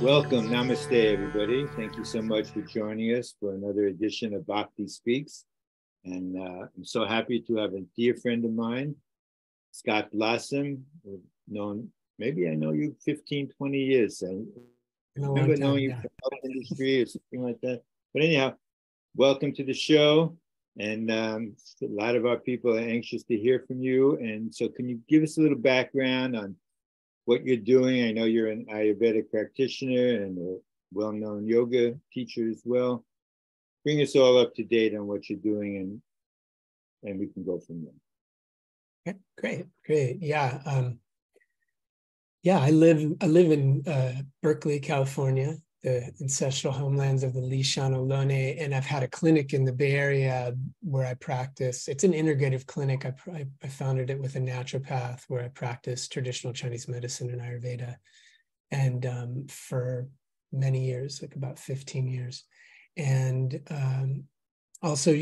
Welcome, namaste, everybody. Thank you so much for joining us for another edition of Bhakti Speaks. And I'm so happy to have a dear friend of mine, Scott Blossom. Known, maybe I know you 15, 20 years. I remember knowing you from the health industry or something like that. But anyhow, welcome to the show. And a lot of our people are anxious to hear from you. And so can you give us a little background on what you're doing? I know you're an Ayurvedic practitioner and a well-known yoga teacher as well. Bring us all up to date on what you're doing, and we can go from there. Okay, great. Yeah, I live in Berkeley, California, the ancestral homelands of the Lishan Ohlone, and I've had a clinic in the Bay Area where I practice. It's an integrative clinic. I founded it with a naturopath where I practice traditional Chinese medicine and Ayurveda, and for many years, like about 15 years, and also,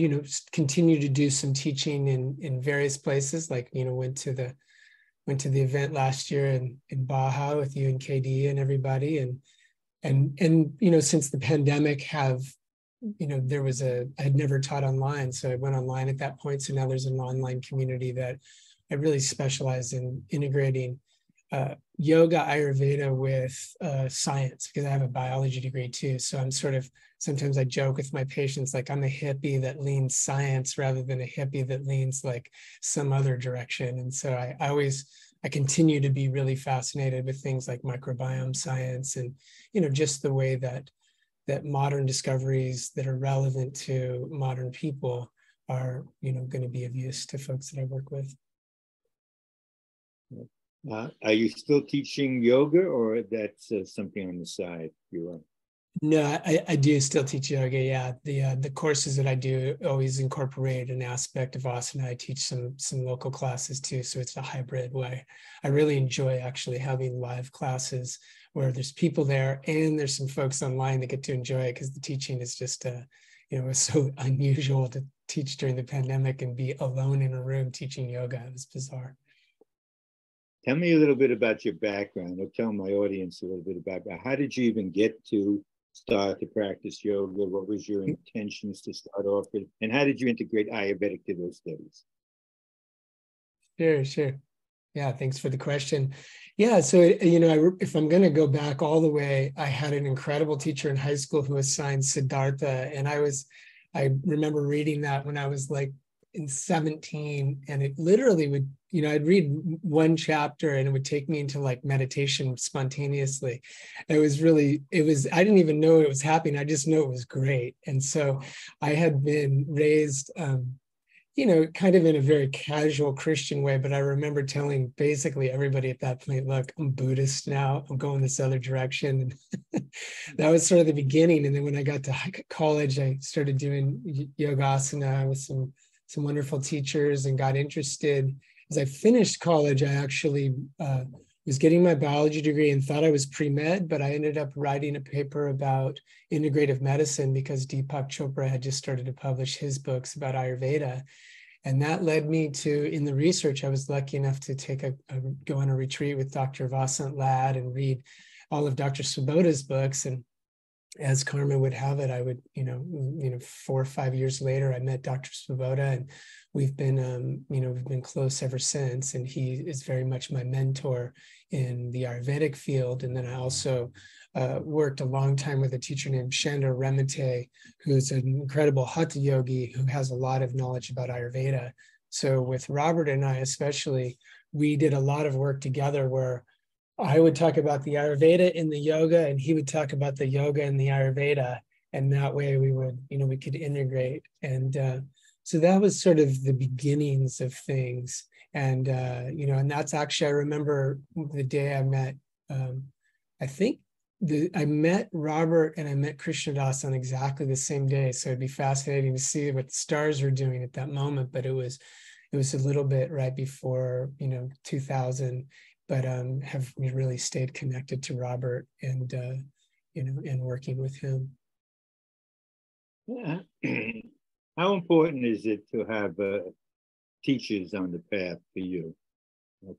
continue to do some teaching in various places. Like, went to the event last year in Baja with you and KD and everybody, and since the pandemic I had never taught online, so I went online at that point. So now there's an online community that I really specialize in integrating yoga, Ayurveda with science, because I have a biology degree too. So I'm sometimes I joke with my patients, like I'm a hippie that leans science rather than a hippie that leans like some other direction. And so I continue to be really fascinated with things like microbiome science and, just the way that modern discoveries that are relevant to modern people are, going to be of use to folks that I work with. Are you still teaching yoga, or that's something on the side you are? No, I do still teach yoga. Yeah, the courses that I do always incorporate an aspect of asana. I teach some local classes too, so it's a hybrid way. I really enjoy actually having live classes where there's people there and there's some folks online that get to enjoy it, because the teaching is just it was so unusual to teach during the pandemic and be alone in a room teaching yoga. It was bizarre. Tell me a little bit about your background, or tell my audience a little bit about how did you even get to start to practice yoga? What was your intentions to start off with? And how did you integrate Ayurvedic to those studies? Sure. Yeah, thanks for the question. Yeah, so, if I'm going to go back all the way, I had an incredible teacher in high school who assigned Siddhartha. And I remember reading that when I was like in 17, and it literally would, I'd read one chapter and it would take me into like meditation spontaneously. I didn't even know it was happening. I just know it was great. And so I had been raised, kind of in a very casual Christian way, but I remember telling basically everybody at that point, look, I'm Buddhist now, I'm going this other direction. And that was sort of the beginning. And then when I got to college, I started doing yogasana with some wonderful teachers and got interested. As I finished college, I actually was getting my biology degree and thought I was pre-med, but I ended up writing a paper about integrative medicine because Deepak Chopra had just started to publish his books about Ayurveda. And that led me to, in the research, I was lucky enough to go on a retreat with Dr. Vasant Lad and read all of Dr. Svoboda's books. And as karma would have it, I would, 4 or 5 years later, I met Dr. Svoboda, and we've been close ever since. And he is very much my mentor in the Ayurvedic field. And then I also worked a long time with a teacher named Shandor Remete, who's an incredible hatha yogi who has a lot of knowledge about Ayurveda. So with Robert and I, especially, we did a lot of work together where I would talk about the Ayurveda in the yoga, and he would talk about the yoga and the Ayurveda. And that way we could integrate. And so that was sort of the beginnings of things. And, and that's actually, I remember the day I met, I met Robert and I met Krishnadas on exactly the same day. So it'd be fascinating to see what the stars were doing at that moment. But it was a little bit right before, 2000. But have really stayed connected to Robert and and working with him. Yeah. How important is it to have teachers on the path for you?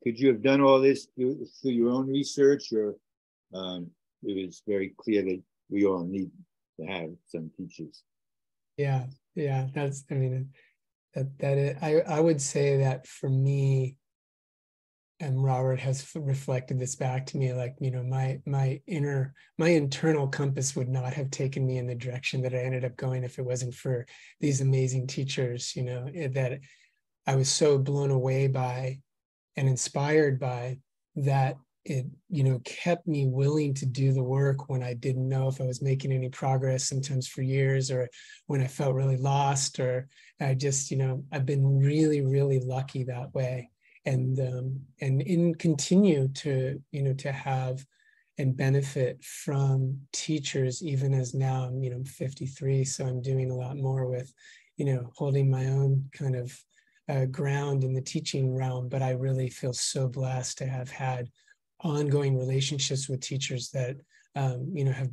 Could you have done all this through your own research, or it was very clear that we all need to have some teachers. Yeah, yeah, that's, I mean, I would say that for me, and Robert has reflected this back to me, like, you know, my internal compass would not have taken me in the direction that I ended up going if it wasn't for these amazing teachers, you know, that I was so blown away by and inspired by, that it, you know, kept me willing to do the work when I didn't know if I was making any progress, sometimes for years, or when I felt really lost, or I just, you know, I've been really, really lucky that way. And continue to, you know, to have and benefit from teachers, even as now I'm, you know, I'm 53, so I'm doing a lot more with, you know, holding my own kind of ground in the teaching realm. But I really feel so blessed to have had ongoing relationships with teachers that, you know, have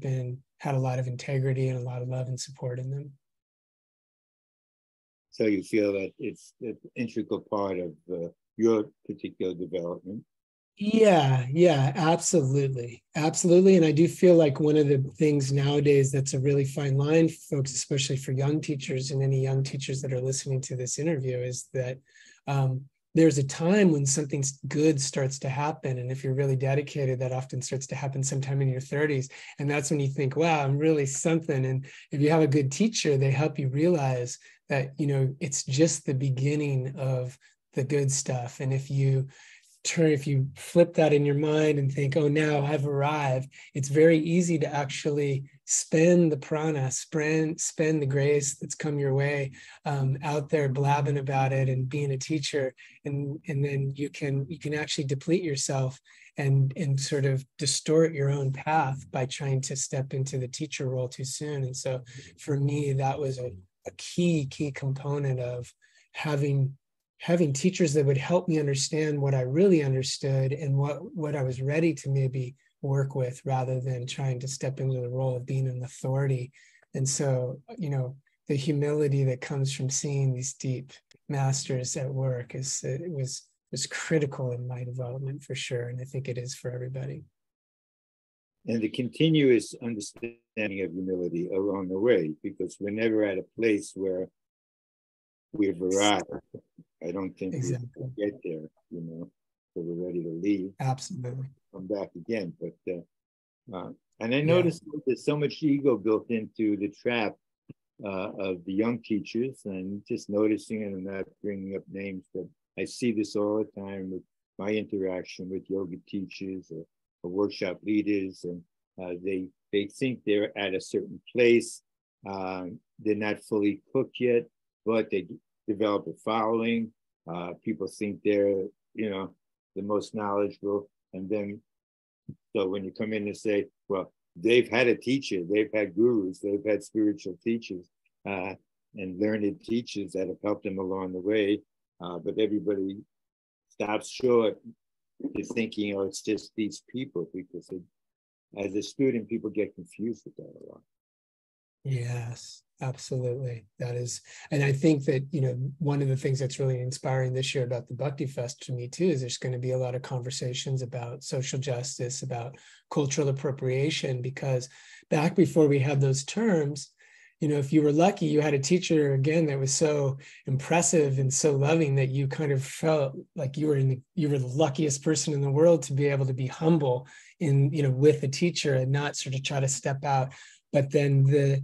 had a lot of integrity and a lot of love and support in them. So you feel that it's an integral part of your particular development? Yeah, absolutely. And I do feel like one of the things nowadays that's a really fine line for folks, especially for young teachers and any young teachers that are listening to this interview, is that there's a time when something good starts to happen. And if you're really dedicated, that often starts to happen sometime in your 30s. And that's when you think, wow, I'm really something. And if you have a good teacher, they help you realize that, you know, it's just the beginning of the good stuff. And if you flip that in your mind and think, oh, now I've arrived, it's very easy to actually spend the prana, spend the grace that's come your way out there blabbing about it and being a teacher. And then you can actually deplete yourself and sort of distort your own path by trying to step into the teacher role too soon. And so for me, that was a key component of having teachers that would help me understand what I really understood and what I was ready to maybe work with, rather than trying to step into the role of being an authority. And so, you know, the humility that comes from seeing these deep masters at work was critical in my development, for sure. And I think it is for everybody. And the continuous understanding of humility along the way, because we're never at a place where we've arrived. I don't think we'll get there, you know, so we're ready to leave. Absolutely. Come back again. But and I noticed there's so much ego built into the trap of the young teachers, and just noticing it and not bringing up names, but I see this all the time with my interaction with yoga teachers or workshop leaders, and they think they're at a certain place. They're not fully cooked yet, but they develop a following. People think they're, you know, the most knowledgeable. And then, so when you come in and say, well, they've had a teacher, they've had gurus, they've had spiritual teachers and learned teachers that have helped them along the way. But everybody stops short is thinking, oh, it's just these people, because as a student, people get confused with that a lot. Yes, absolutely. That is, and I think that, you know, one of the things that's really inspiring this year about the Bhakti Fest to me too, is there's going to be a lot of conversations about social justice, about cultural appropriation, because back before we had those terms, you know, if you were lucky, you had a teacher, again, that was so impressive and so loving that you kind of felt like you were the luckiest person in the world to be able to be humble in, you know, with a teacher and not sort of try to step out. But then the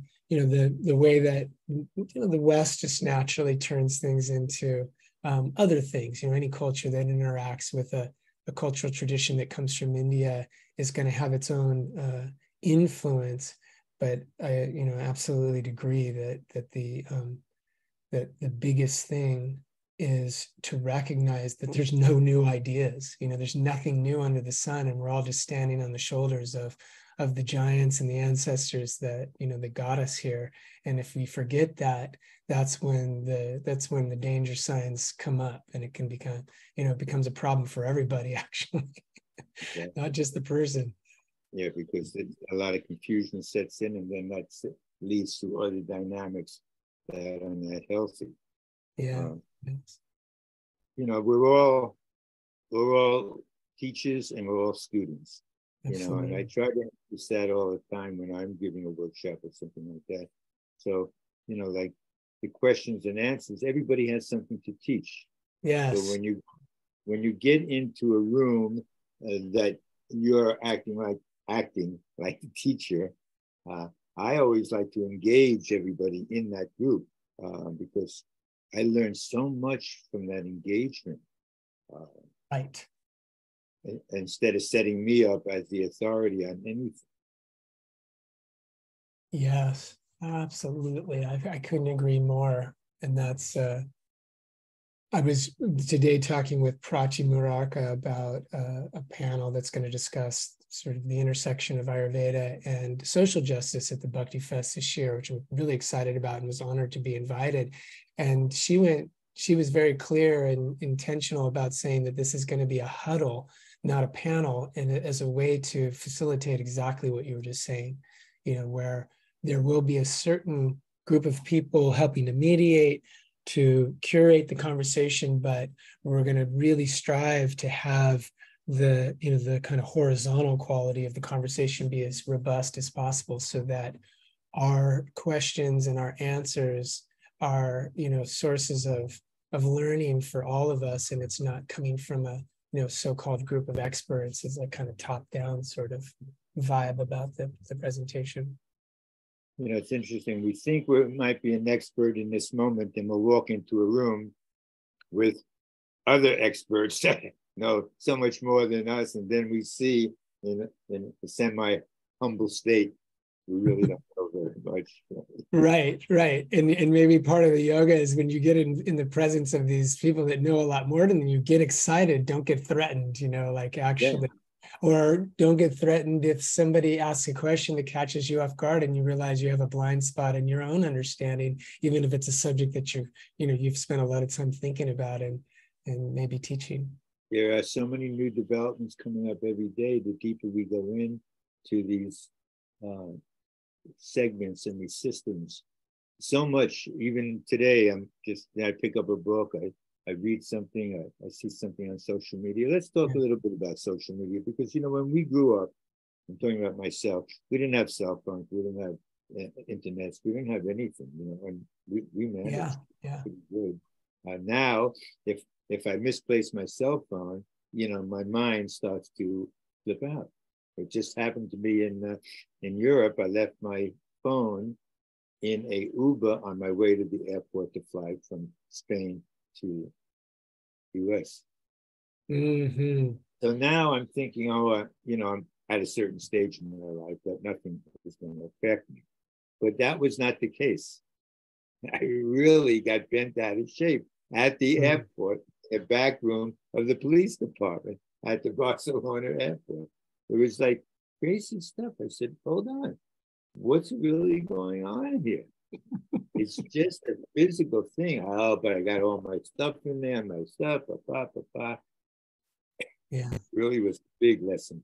way that, you know, the West just naturally turns things into other things. You know, any culture that interacts with a cultural tradition that comes from India is going to have its own influence. But I, you know, absolutely agree that the biggest thing is to recognize that there's no new ideas. You know, there's nothing new under the sun, and we're all just standing on the shoulders of the giants and the ancestors that, you know, that got us here. And if we forget that, that's when the danger signs come up, and it can become, you know, it becomes a problem for everybody, actually. Yeah. Not just the person. Yeah, because a lot of confusion sets in, and then that leads to other dynamics that are not healthy. Yeah. You know, we're all teachers and we're all students. Absolutely. You know, and I try to practice that all the time when I'm giving a workshop or something like that. So, like the questions and answers, everybody has something to teach. Yes. So when you get into a room that you're acting like the teacher, I always like to engage everybody in that group because I learned so much from that engagement. Right. Instead of setting me up as the authority on anything. Yes, absolutely. I couldn't agree more. And that's, I was today talking with Prachi Muraka about a panel that's going to discuss sort of the intersection of Ayurveda and social justice at the Bhakti Fest this year, which I'm really excited about and was honored to be invited. And she was very clear and intentional about saying that this is going to be a huddle, not a panel, and as a way to facilitate exactly what you were just saying, where there will be a certain group of people helping to mediate, to curate the conversation, but we're going to really strive to have the kind of horizontal quality of the conversation be as robust as possible, so that our questions and our answers are sources of learning for all of us, and it's not coming from a so-called group of experts. It's a kind of top-down sort of vibe about the presentation. It's interesting. We think we might be an expert in this moment, and we'll walk into a room with other experts that know so much more than us, and then we see in a semi-humble state, we really don't know very much. Right. And maybe part of the yoga is when you get in the presence of these people that know a lot more than you, get excited, don't get threatened, actually. Yeah. Or don't get threatened if somebody asks a question that catches you off guard and you realize you have a blind spot in your own understanding, even if it's a subject that you've spent a lot of time thinking about and maybe teaching. There are so many new developments coming up every day. The deeper we go into these segments and these systems, so much. Even today, I pick up a book, I read something, I see something on social media. Let's talk a little bit about social media, because when we grew up, I'm talking about myself, we didn't have cell phones, we didn't have internets, we didn't have anything, and we managed pretty good. Now, if I misplace my cell phone, my mind starts to flip out. It just happened to me in Europe. I left my phone in a Uber on my way to the airport to fly from Spain to US. Mm-hmm. So now I'm thinking, I'm at a certain stage in my life that nothing is going to affect me. But that was not the case. I really got bent out of shape at the airport, a back room of the police department at the Barcelona airport. It was like crazy stuff. I said, hold on, what's really going on here? It's just a physical thing. Oh, but I got all my stuff in there, Yeah. It really was a big lesson.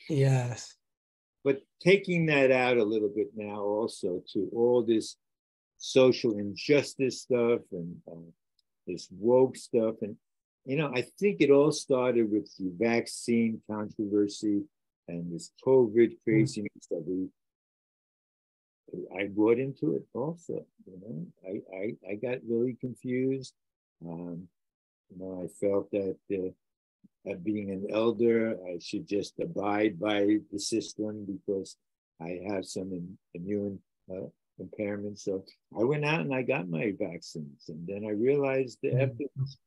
Yes. But taking that out a little bit now also to all this social injustice stuff and this woke stuff. And, I think it all started with the vaccine controversy and this COVID craziness that I brought into it also. I got really confused. I felt that being an elder, I should just abide by the system because I have some immune impairment. So I went out and I got my vaccines, and then I realized the evidence.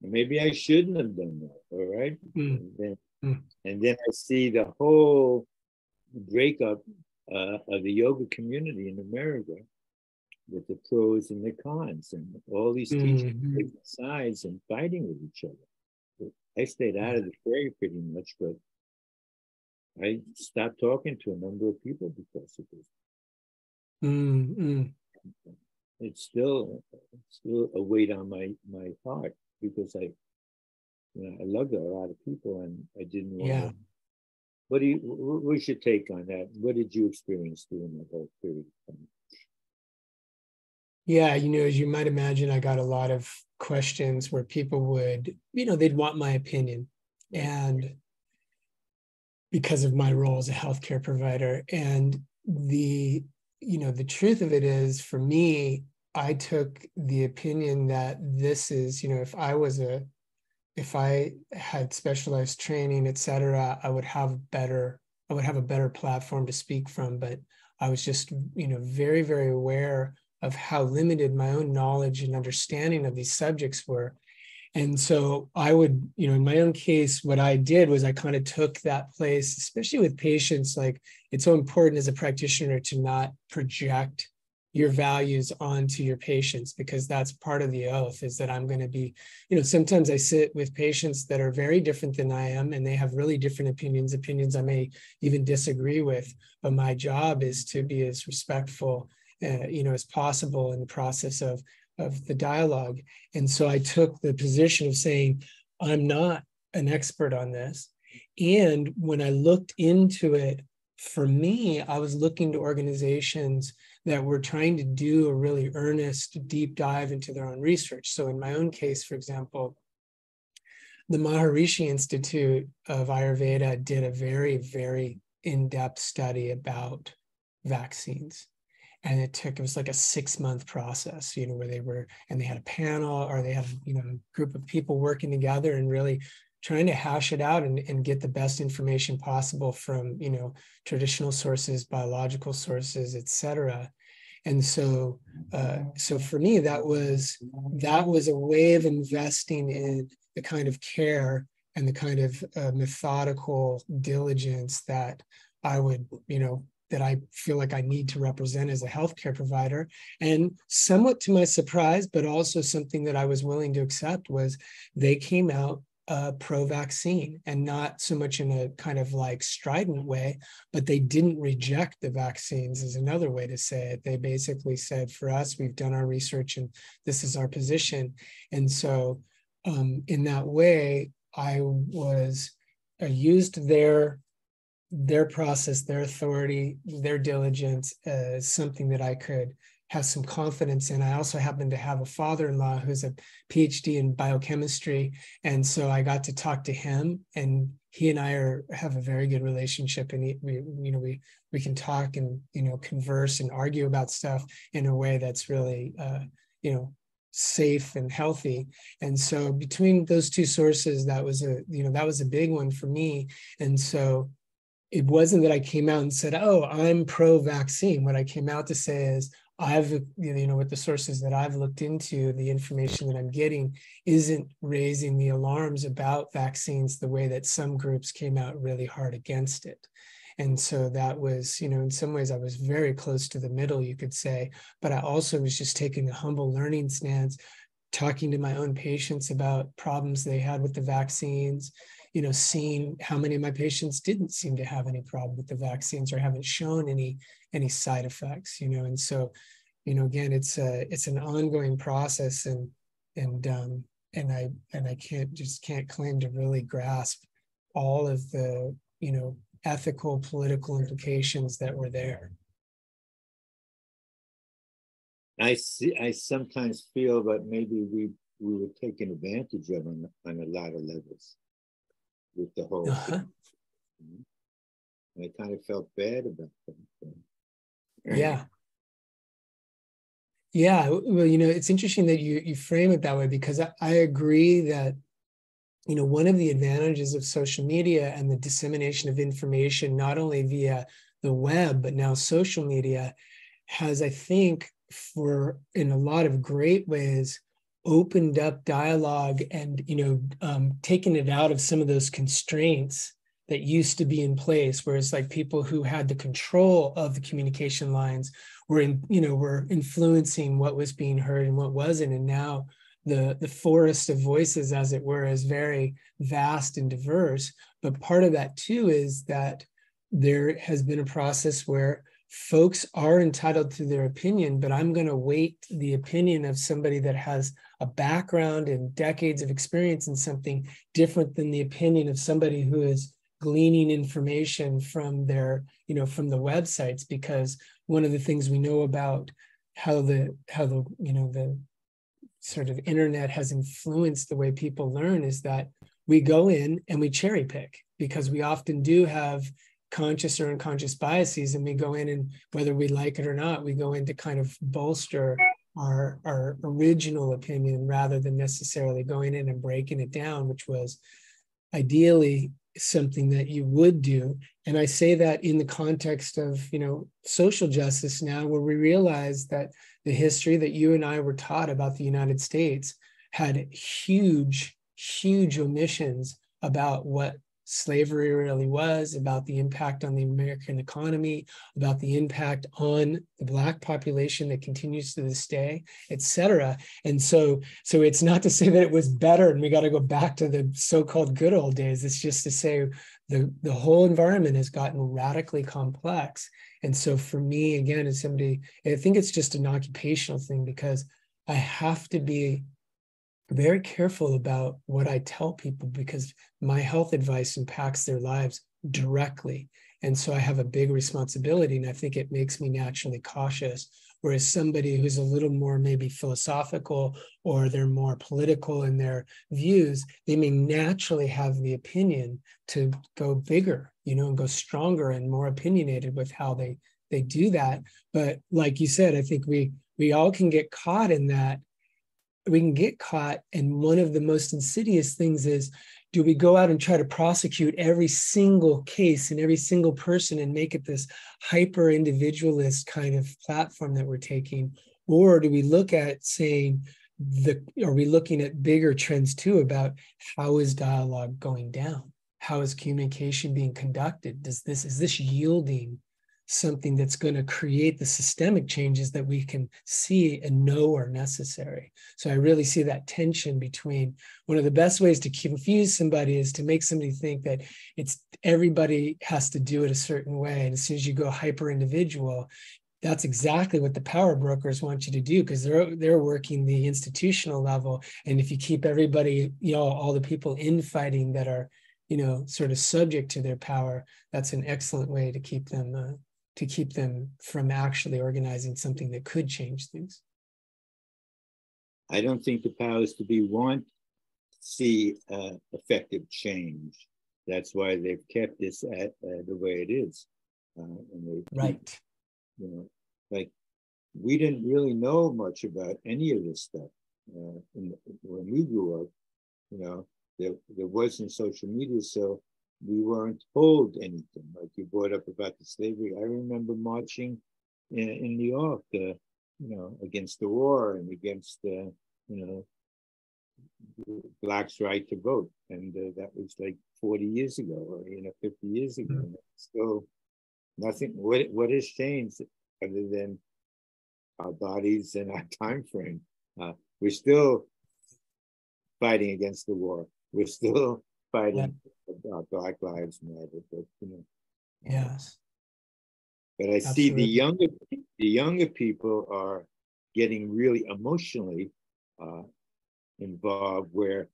Maybe I shouldn't have done that. All right. And then I see the whole breakup of the yoga community in America with the pros and the cons, and all these teachers taking sides and fighting with each other. I stayed out of the fray pretty much, but I stopped talking to a number of people because of this. It's still a weight on my heart because I loved a lot of people, and I didn't want to. What's your take on that? What did you experience during that whole period of time? Yeah, as you might imagine, I got a lot of questions where people would, they'd want my opinion. And, because of my role as a healthcare provider. And the truth of it is, for me, I took the opinion that this is, if I had specialized training, et cetera, I would have a better platform to speak from. But I was just, very, very aware of how limited my own knowledge and understanding of these subjects were. And so I would, in my own case, what I did was I kind of took that place, especially with patients. Like, it's so important as a practitioner to not project your values onto your patients, because that's part of the oath, is that I'm going to be, sometimes I sit with patients that are very different than I am, and they have really different opinions I may even disagree with. But my job is to be as respectful, as possible in the process of the dialogue. And so I took the position of saying, I'm not an expert on this. And when I looked into it, for me, I was looking to organizations that were trying to do a really earnest deep dive into their own research. So in my own case, for example, the Maharishi Institute of Ayurveda did a very, very in-depth study about vaccines. And it was like a 6-month process, where they had a panel, or they had, a group of people working together and really trying to hash it out and get the best information possible from, traditional sources, biological sources, et cetera. And so for me, that was a way of investing in the kind of care and the kind of methodical diligence that I would, that I feel like I need to represent as a healthcare provider. And somewhat to my surprise, but also something that I was willing to accept, was they came out pro-vaccine, and not so much in a kind of like strident way, but they didn't reject the vaccines, is another way to say it. They basically said, for us, we've done our research and this is our position. And so in that way, I used their process, their authority, their diligence as something that I could have some confidence in. I also happen to have a father-in-law who's a PhD in biochemistry. And so I got to talk to him, and he and I have a very good relationship. And we can talk and, converse and argue about stuff in a way that's really, safe and healthy. And so between those two sources, that was a big one for me. And so it wasn't that I came out and said, oh, I'm pro-vaccine. What I came out to say is, with the sources that I've looked into, the information that I'm getting isn't raising the alarms about vaccines the way that some groups came out really hard against it. And so that was, in some ways I was very close to the middle, you could say, but I also was just taking a humble learning stance, talking to my own patients about problems they had with the vaccines, seeing how many of my patients didn't seem to have any problem with the vaccines or haven't shown any side effects, and so, again, it's an ongoing process, and I can't claim to really grasp all of the, ethical, political implications that were there. I sometimes feel that maybe we were taken advantage of on a lot of levels with the whole thing. I kind of felt bad about that. Yeah. Well, it's interesting that you frame it that way, because I agree that, one of the advantages of social media and the dissemination of information, not only via the web, but now social media, has, I think, in a lot of great ways, opened up dialogue and, taken it out of some of those constraints that used to be in place, where it's like people who had the control of the communication lines were influencing what was being heard and what wasn't. And now the forest of voices, as it were, is very vast and diverse. But part of that too is that there has been a process where folks are entitled to their opinion, but I'm going to weight the opinion of somebody that has a background and decades of experience in something different than the opinion of somebody who is gleaning information from their, from the websites. Because one of the things we know about how the sort of internet has influenced the way people learn is that we go in and we cherry pick, because we often do have conscious or unconscious biases, and we go in, and whether we like it or not, we go in to kind of bolster our original opinion rather than necessarily going in and breaking it down, which was ideally something that you would do. And I say that in the context of, social justice now, where we realize that the history that you and I were taught about the United States had huge omissions about what slavery really was, about the impact on the American economy, about the impact on the Black population that continues to this day, et cetera. And so it's not to say that it was better and we got to go back to the so-called good old days. It's just to say the whole environment has gotten radically complex. And so for me, again, as somebody, I think it's just an occupational thing, because I have to be very careful about what I tell people, because my health advice impacts their lives directly. And so I have a big responsibility, and I think it makes me naturally cautious. Whereas somebody who's a little more maybe philosophical, or they're more political in their views, they may naturally have the opinion to go bigger, and go stronger and more opinionated with how they do that. But like you said, I think we all can get caught in that. We can get caught. And one of the most insidious things is, do we go out and try to prosecute every single case and every single person and make it this hyper individualist kind of platform that we're taking? Or do we look at saying, are we looking at bigger trends too, about how is dialogue going down? How is communication being conducted? Is this yielding something that's going to create the systemic changes that we can see and know are necessary? So I really see that tension between, one of the best ways to confuse somebody is to make somebody think that everybody has to do it a certain way. And as soon as you go hyper individual, that's exactly what the power brokers want you to do, because they're working the institutional level. And if you keep everybody, all the people infighting that are, sort of subject to their power, that's an excellent way to keep them from actually organizing something that could change things. I don't think the powers to be want to see effective change. That's why they've kept this at the way it is. Right. Like, we didn't really know much about any of this stuff when we grew up. There wasn't social media, so we weren't told anything. Like you brought up about the slavery. I remember marching in New York, against the war and against, blacks' right to vote. And that was like 40 years ago, or 50 years ago. And still nothing. What has changed other than our bodies and our time frame? We're still fighting against the war. We're still fighting about Black Lives Matter, but yes. But I see the younger people are getting really emotionally involved, where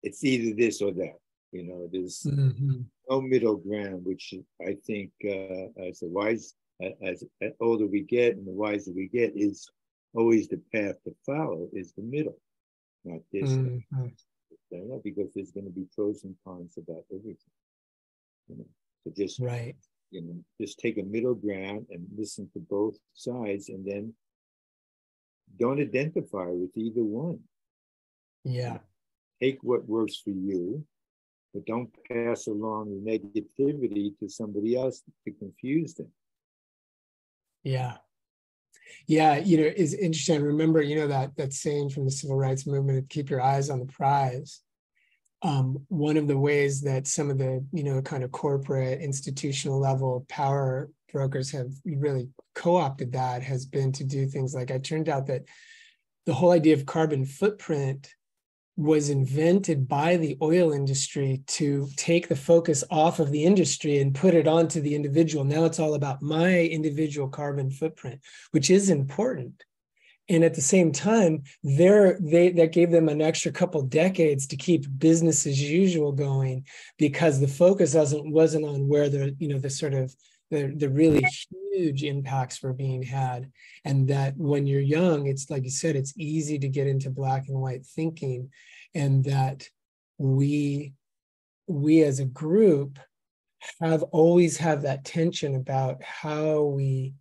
it's either this or that. There's no middle ground, which I think as older we get and the wiser we get, is always the path to follow, is the middle, not this. Because there's going to be pros and cons about everything. So just just take a middle ground and listen to both sides, and then don't identify with either one. Yeah. Take what works for you, but don't pass along the negativity to somebody else to confuse them. Yeah. Yeah, it's interesting. I remember, that saying from the civil rights movement, keep your eyes on the prize. One of the ways that some of the, kind of corporate institutional level power brokers have really co-opted that has been to do things like, it turned out that the whole idea of carbon footprint was invented by the oil industry to take the focus off of the industry and put it onto the individual. Now it's all about my individual carbon footprint, which is important. And at the same time, that gave them an extra couple decades to keep business as usual going, because the focus wasn't on where the really huge impacts were being had. And that when you're young, it's like you said, it's easy to get into black and white thinking, and that we as a group always have that tension about how we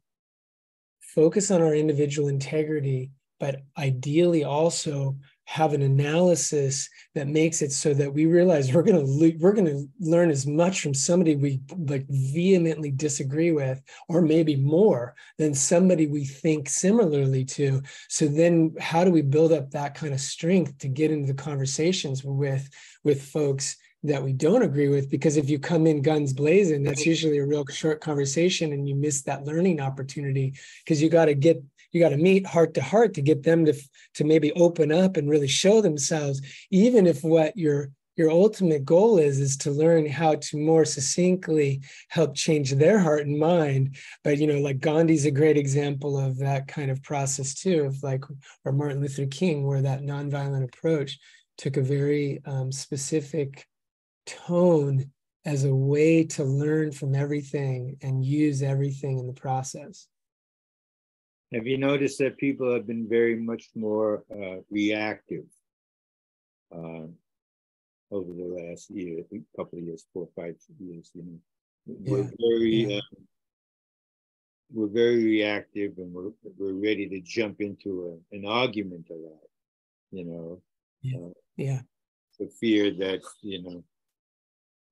focus on our individual integrity, but ideally also have an analysis that makes it so that we realize we're going to learn as much from somebody we like vehemently disagree with, or maybe more than somebody we think similarly to. So then how do we build up that kind of strength to get into the conversations with folks that we don't agree with? Because if you come in guns blazing, that's usually a real short conversation and you miss that learning opportunity, because you got to meet heart to heart to get them to maybe open up and really show themselves, even if what your ultimate goal is to learn how to more succinctly help change their heart and mind. But, like Gandhi's a great example of that kind of process too, of like, or Martin Luther King, where that nonviolent approach took a very specific tone as a way to learn from everything and use everything in the process. Have you noticed that people have been very much more reactive over the last year, couple of years, 4 or 5 years? We're very reactive, and we're ready to jump into an argument a lot, for fear that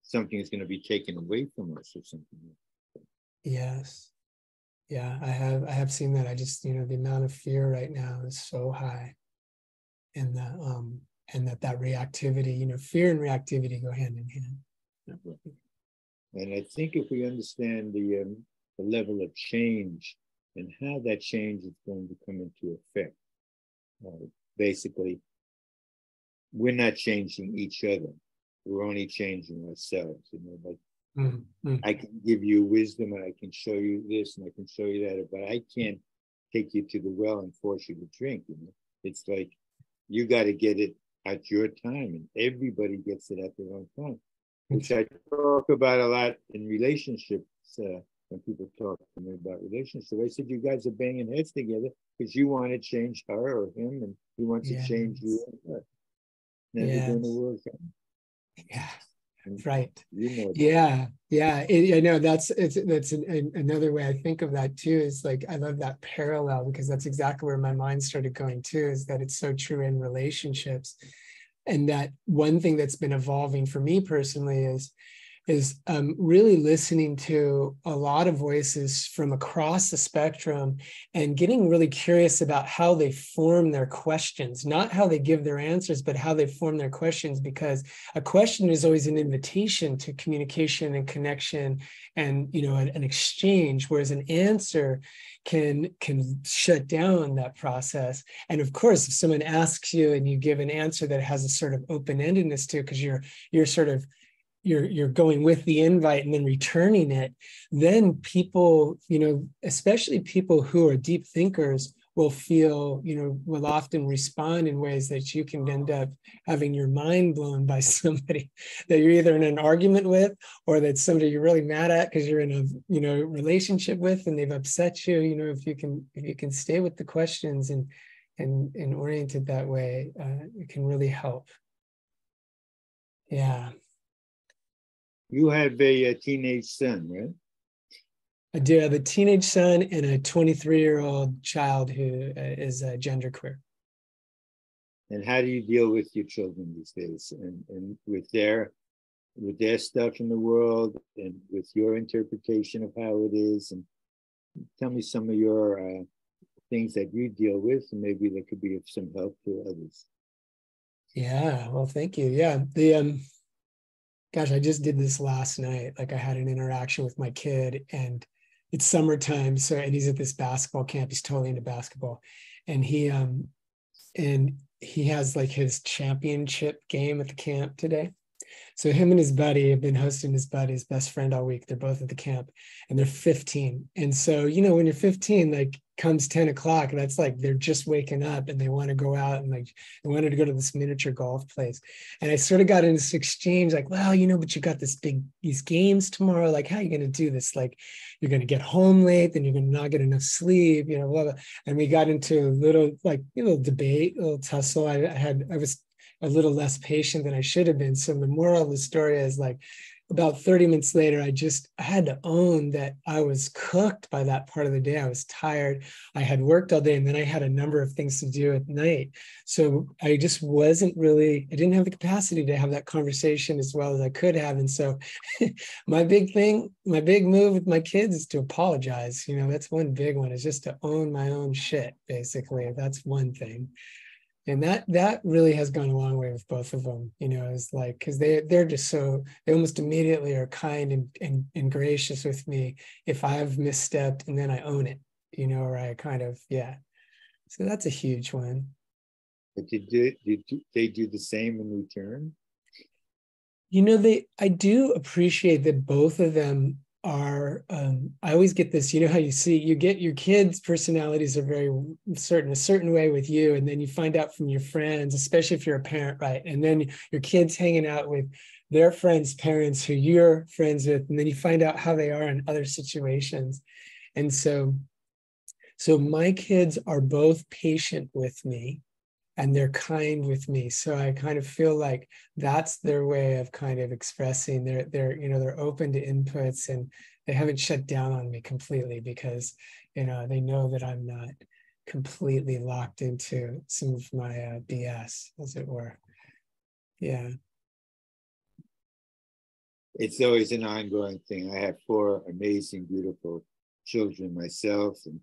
something is going to be taken away from us or something. Yes. Yeah, I have seen that. I just, the amount of fear right now is so high. And that reactivity, fear and reactivity go hand in hand. And I think if we understand the level of change and how that change is going to come into effect, basically, we're not changing each other. We're only changing ourselves. I can give you wisdom and I can show you this and I can show you that, but I can't take you to the well and force you to drink. It's like you got to get it at your time, and everybody gets it at their own time, which I talk about a lot in relationships. When people talk to me about relationships, I said, you guys are banging heads together because you want to change her or him, and he wants to change you and her. Never going to work out. Yeah. Right. Yeah. I know that's another way I think of that too, is like, I love that parallel, because that's exactly where my mind started going too, is that it's so true in relationships. And that one thing that's been evolving for me personally is really listening to a lot of voices from across the spectrum and getting really curious about how they form their questions, not how they give their answers, but how they form their questions, because a question is always an invitation to communication and connection and, an exchange, whereas an answer can shut down that process. And of course, if someone asks you and you give an answer that has a sort of open-endedness to it, because you're sort of you're going with the invite and then returning it, then people, especially people who are deep thinkers, will will often respond in ways that you can end up having your mind blown by somebody that you're either in an argument with, or that's somebody you're really mad at because you're in a, relationship with and they've upset you. If you can stay with the questions and orient it that way, it can really help. Yeah. You have a teenage son, right? I do have a teenage son and a 23-year-old child who is genderqueer. And how do you deal with your children these days, and with their stuff in the world, and with your interpretation of how it is? And tell me some of your things that you deal with, and maybe that could be of some help to others. Yeah, well, thank you. Yeah, gosh, I just did this last night. Like, I had an interaction with my kid, and it's summertime. And he's at this basketball camp. He's totally into basketball. And he has like his championship game at the camp today. So him and his buddy have been hosting his buddy's best friend all week. They're both at the camp, and they're 15. And so, when you're 15, like comes 10 o'clock, that's like, they're just waking up and they want to go out, and like, they wanted to go to this miniature golf place. And I sort of got in this exchange, like, well, but you got these games tomorrow. Like, how are you going to do this? Like, you're going to get home late, then you're going to not get enough sleep, blah, blah. And we got into a little debate, a little tussle. I was a little less patient than I should have been. So the moral of the story is like, about 30 minutes later, I had to own that I was cooked by that part of the day. I was tired. I had worked all day, and then I had a number of things to do at night. So I just I didn't have the capacity to have that conversation as well as I could have. And so my big move with my kids is to apologize. That's one big one, is just to own my own shit, basically. That's one thing. And that really has gone a long way with both of them, it's like, because they're just they almost immediately are kind and gracious with me if I've misstepped, and then I own it, or I kind of, yeah. So that's a huge one. But did they do the same in return? I do appreciate that both of them are, I always get this, how you get your kids' personalities are very a certain way with you, and then you find out from your friends, especially if you're a parent, right? And then your kids hanging out with their friends' parents who you're friends with, and then you find out how they are in other situations. And so my kids are both patient with me, and they're kind with me. So I kind of feel like that's their way of kind of expressing they're open to inputs, and they haven't shut down on me completely, because, they know that I'm not completely locked into some of my BS, as it were. Yeah. It's always an ongoing thing. I have 4 amazing, beautiful children myself, and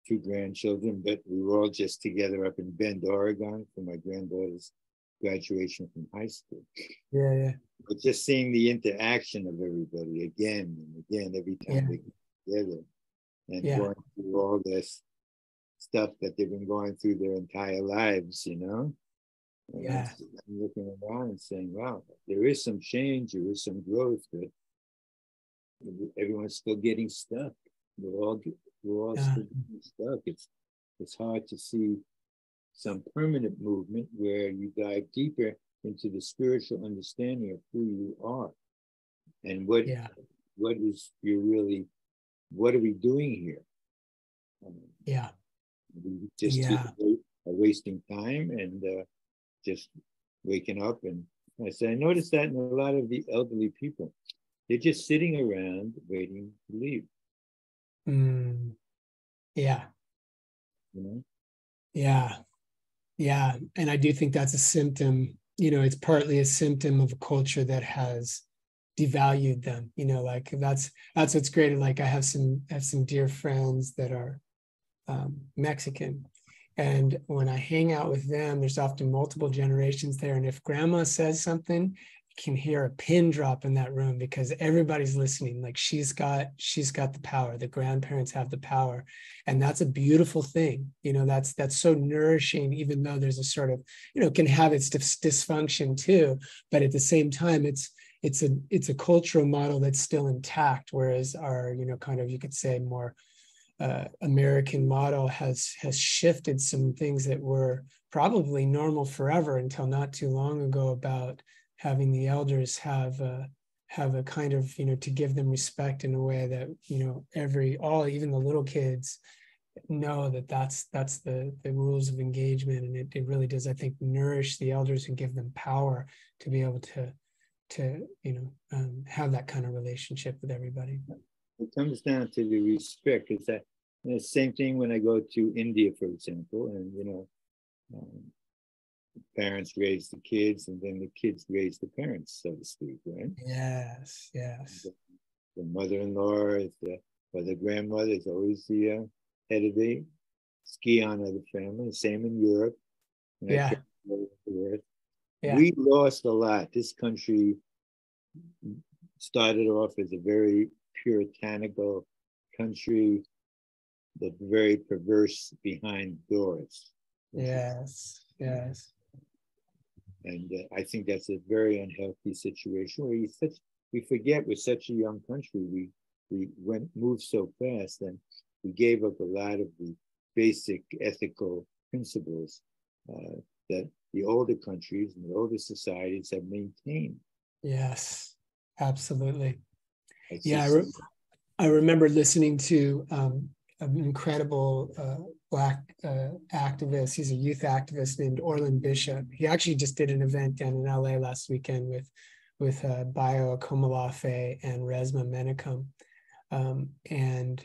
2 grandchildren, but we were all just together up in Bend, Oregon, for my granddaughter's graduation from high school. Yeah. But just seeing the interaction of everybody again and again every time they get together, and going through all this stuff that they've been going through their entire lives, And I'm looking around and saying, wow, there is some change, there is some growth, but everyone's still getting stuck. We're all still getting stuck. It's hard to see some permanent movement where you dive deeper into the spiritual understanding of who you are, and what are we doing here? We just are wasting time and just waking up. And I noticed that in a lot of the elderly people, they're just sitting around waiting to leave. Yeah. Yeah. And I do think that's a symptom, it's partly a symptom of a culture that has devalued them, like that's what's great. Like I have some dear friends that are Mexican, and when I hang out with them, there's often multiple generations there. And if grandma says something, you can hear a pin drop in that room, because everybody's listening. Like she's got the power. The grandparents have the power. And that's a beautiful thing. That's so nourishing, even though there's a sort of, can have its dysfunction too. But at the same time, it's a cultural model that's still intact. Whereas our, kind of, you could say more American model has shifted some things that were probably normal forever until not too long ago, about having the elders have a kind of, to give them respect in a way that, even the little kids know that's the rules of engagement. And it really does, I think, nourish the elders and give them power to be able to have that kind of relationship with everybody. It comes down to the respect. It's that the same thing when I go to India, for example, and parents raise the kids, and then the kids raise the parents, so to speak, right? Yes. The mother-in-law or the grandmother is always the head of the ski-on of the family. Same in Europe. Yeah. We lost a lot. This country started off as a very puritanical country, but very perverse behind doors. Yes. And I think that's a very unhealthy situation where we forget we're such a young country. We moved so fast, and we gave up a lot of the basic ethical principles that the older countries and the older societies have maintained. Yes, absolutely. I remember listening to an incredible Black activist. He's a youth activist named Orland Bishop. He actually just did an event down in LA last weekend with Bayo Akomolafe and Resma Menachem. And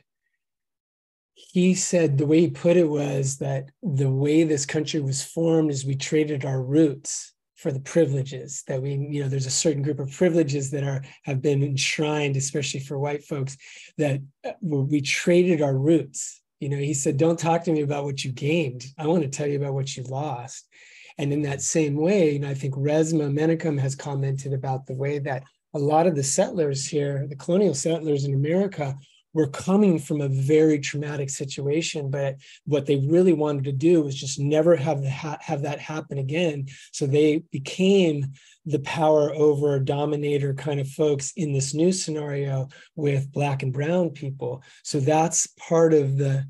he said the way he put it was that the way this country was formed is we traded our roots for the privileges that there's a certain group of privileges that have been enshrined, especially for white folks, that we traded our roots. He said, don't talk to me about what you gained. I want to tell you about what you lost. And in that same way, I think Resma Menachem has commented about the way that a lot of the settlers here, the colonial settlers in America, were coming from a very traumatic situation, but what they really wanted to do was just never have that happen again. So they became the power over dominator kind of folks in this new scenario with Black and brown people. So that's part of the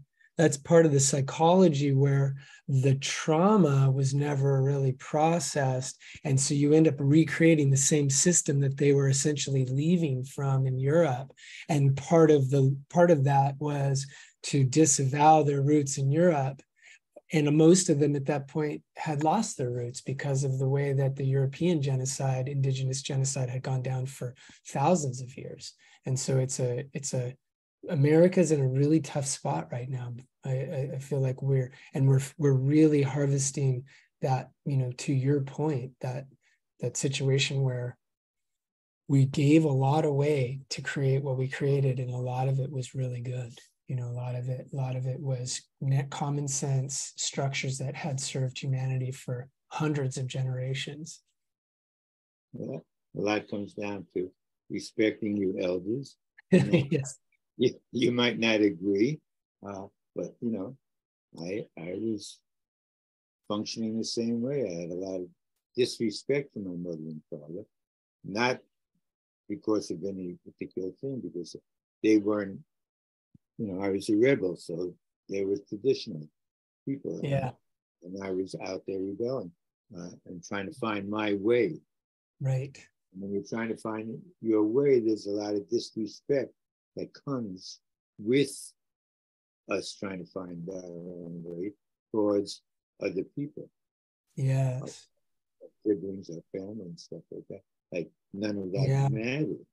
psychology where the trauma was never really processed. And so you end up recreating the same system that they were essentially leaving from in Europe. And part of that was to disavow their roots in Europe. And most of them at that point had lost their roots because of the way that the European genocide, indigenous genocide, had gone down for thousands of years. And so America's in a really tough spot right now. I feel like we're really harvesting that, to your point, that situation where we gave a lot away to create what we created, and a lot of it was really good. A lot of it was net common sense structures that had served humanity for hundreds of generations. Yeah, well, that comes down to respecting your elders. Yes. You might not agree, but I was functioning the same way. I had a lot of disrespect for my mother and father, not because of any particular thing, because they weren't, I was a rebel, so they were traditional people. Yeah. And I was out there rebelling and trying to find my way. Right. And when you're trying to find your way, there's a lot of disrespect that comes with us trying to find our own way towards other people. Yes. Our siblings, our family, and stuff like that. Like, none of that matters.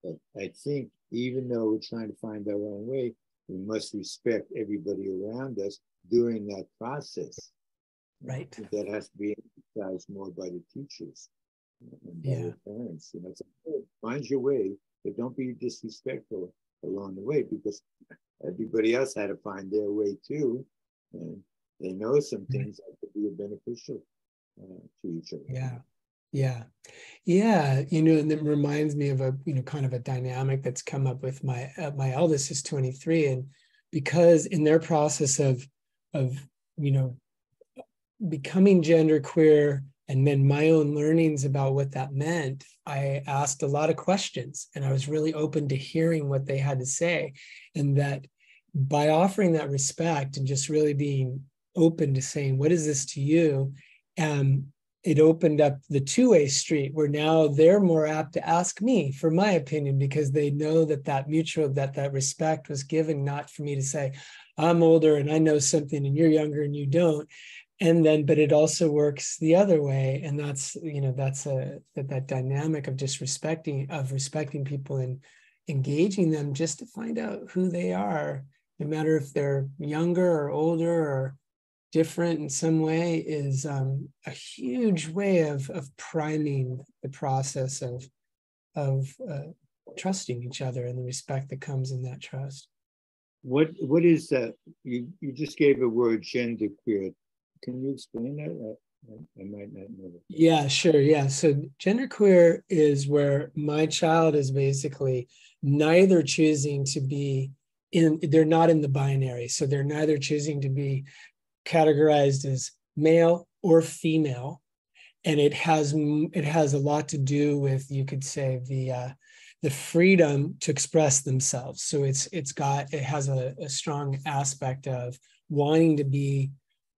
But I think even though we're trying to find our own way, we must respect everybody around us during that process. Right. That has to be emphasized more by the teachers and by the parents. It's find your way, but don't be disrespectful along the way, because everybody else had to find their way too, and they know some things that could be beneficial to each other. And it reminds me of a kind of a dynamic that's come up with my eldest is 23, and because in their process of becoming genderqueer, and then my own learnings about what that meant, I asked a lot of questions, and I was really open to hearing what they had to say. And that by offering that respect and just really being open to saying, what is this to you? It opened up the two-way street where now they're more apt to ask me for my opinion, because they know that mutual, that respect was given, not for me to say, I'm older and I know something and you're younger and you don't. But it also works the other way. And that's that dynamic of just respecting people and engaging them just to find out who they are, no matter if they're younger or older or different in some way, is a huge way of priming the process of trusting each other and the respect that comes in that trust. What is that? You just gave a word, genderqueer. Can you explain that? I might not know that. Yeah, sure. Yeah. So genderqueer is where my child is basically neither choosing to be they're not in the binary. So they're neither choosing to be categorized as male or female. And it has a lot to do with, you could say, the freedom to express themselves. So it has a strong aspect of wanting to be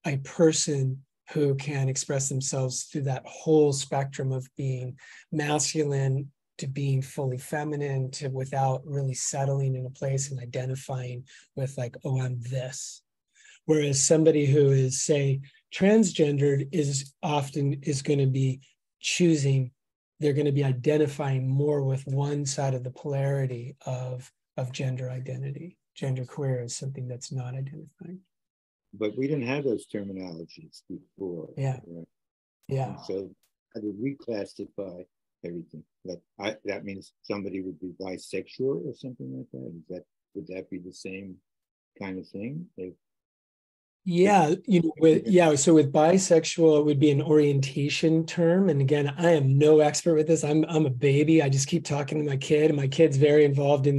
a person who can express themselves through that whole spectrum of being masculine to being fully feminine, to without really settling in a place and identifying with like, oh, I'm this. Whereas somebody who is, say, transgendered is going to be choosing, they're going to be identifying more with one side of the polarity of gender identity. Gender queer is something that's not identifying. But we didn't have those terminologies before. Yeah. Right? Yeah. And so how did we classify everything? That means somebody would be bisexual or something like that? Would that be the same kind of thing? Yeah, so with bisexual, it would be an orientation term. And again, I am no expert with this. I'm a baby. I just keep talking to my kid, and my kid's very involved in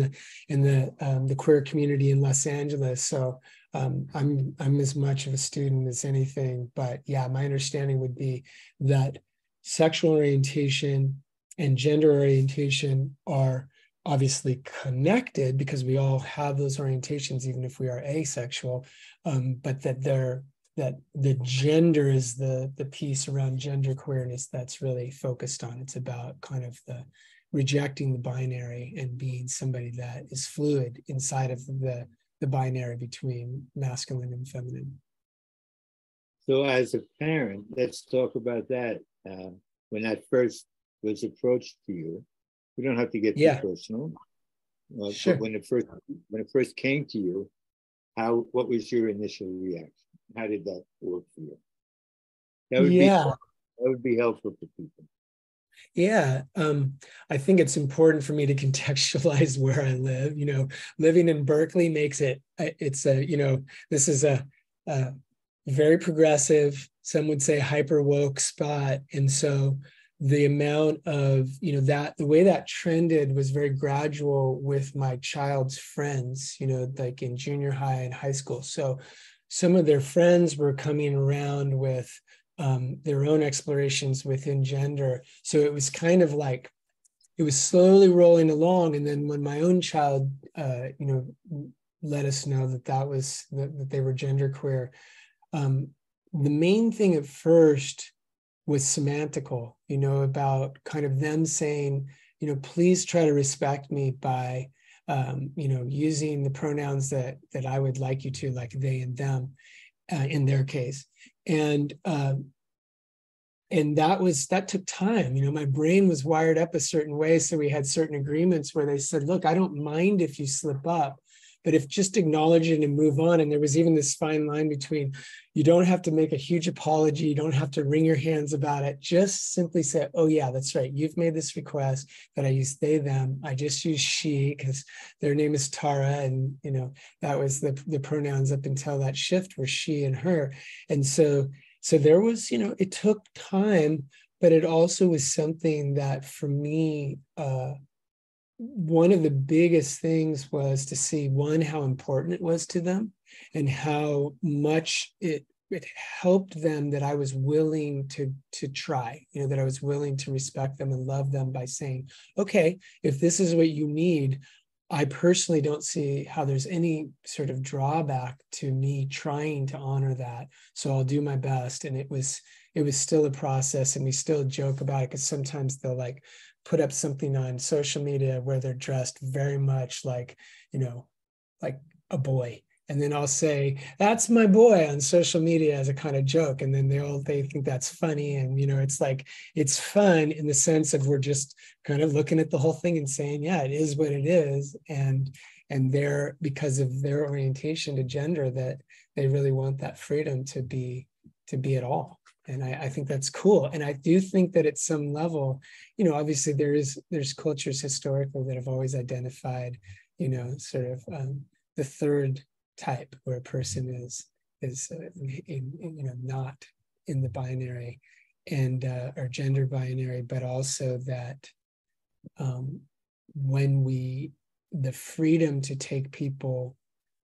the queer community in Los Angeles. So I'm as much of a student as anything. But yeah, my understanding would be that sexual orientation and gender orientation are obviously connected because we all have those orientations, even if we are asexual, but that the gender is the piece around gender queerness that's really focused on. It's about kind of the rejecting the binary and being somebody that is fluid inside of the binary between masculine and feminine. So as a parent, let's talk about that. When that first was approached to you, we don't have to get too personal. Sure. But when it first came to you, what was your initial reaction? How did that work for you? That would be helpful for people. Yeah, I think it's important for me to contextualize where I live. Living in Berkeley makes this is a very progressive, some would say hyper woke spot, and so the amount of, the way that trended was very gradual with my child's friends, like in junior high and high school. So some of their friends were coming around with their own explorations within gender. So it was kind of like, it was slowly rolling along. And then when my own child, let us know that they were genderqueer, the main thing at first was semantical, about kind of them saying, please try to respect me by, using the pronouns that I would like you to, like they and them, in their case. And that took time. My brain was wired up a certain way. So we had certain agreements where they said, look, I don't mind if you slip up, but if just acknowledge it and move on. And there was even this fine line between, you don't have to make a huge apology. You don't have to wring your hands about it. Just simply say, oh yeah, that's right. You've made this request that I use they, them. I just use she because their name is Tara. And, that was the pronouns up until that shift were she and her. And so there was, it took time, but it also was something that for me, one of the biggest things was to see, one, how important it was to them and how much it helped them that I was willing to try, that I was willing to respect them and love them by saying, okay, if this is what you need, I personally don't see how there's any sort of drawback to me trying to honor that. So I'll do my best. And it was still a process, and we still joke about it because sometimes they'll like put up something on social media where they're dressed very much like, like a boy. And then I'll say, that's my boy on social media as a kind of joke. And then they think that's funny. And, it's like, it's fun in the sense of we're just kind of looking at the whole thing and saying, yeah, it is what it is. And they're, because of their orientation to gender, that they really want that freedom to be at all. And I think that's cool. And I do think that at some level, obviously there's cultures historically that have always identified, sort of the third type where a person is not in the binary and or gender binary, but also that when the freedom to take people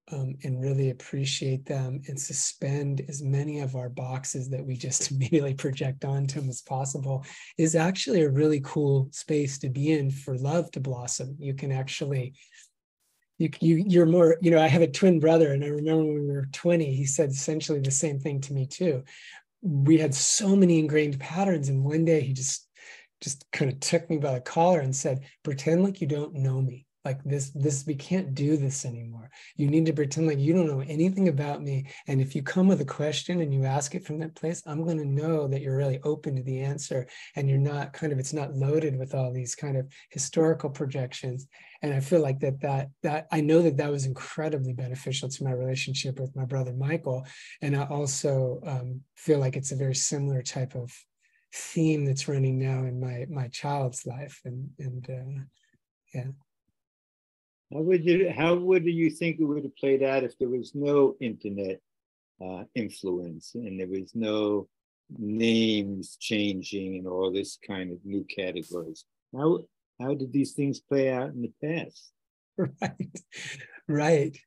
and really appreciate them and suspend as many of our boxes that we just immediately project onto them as possible is actually a really cool space to be in for love to blossom. You can actually, you're more, I have a twin brother, and I remember when we were 20, he said essentially the same thing to me too. We had so many ingrained patterns, and one day he just kind of took me by the collar and said, pretend like you don't know me. Like this, we can't do this anymore. You need to pretend like you don't know anything about me. And if you come with a question and you ask it from that place, I'm going to know that you're really open to the answer, and you're not kind of, it's not loaded with all these kind of historical projections. And I feel like that I know that was incredibly beneficial to my relationship with my brother Michael. And I also feel like it's a very similar type of theme that's running now in my child's life. And yeah. How would you think it would have played out if there was no internet influence and there was no names changing and all this kind of new categories? How did these things play out in the past? Right.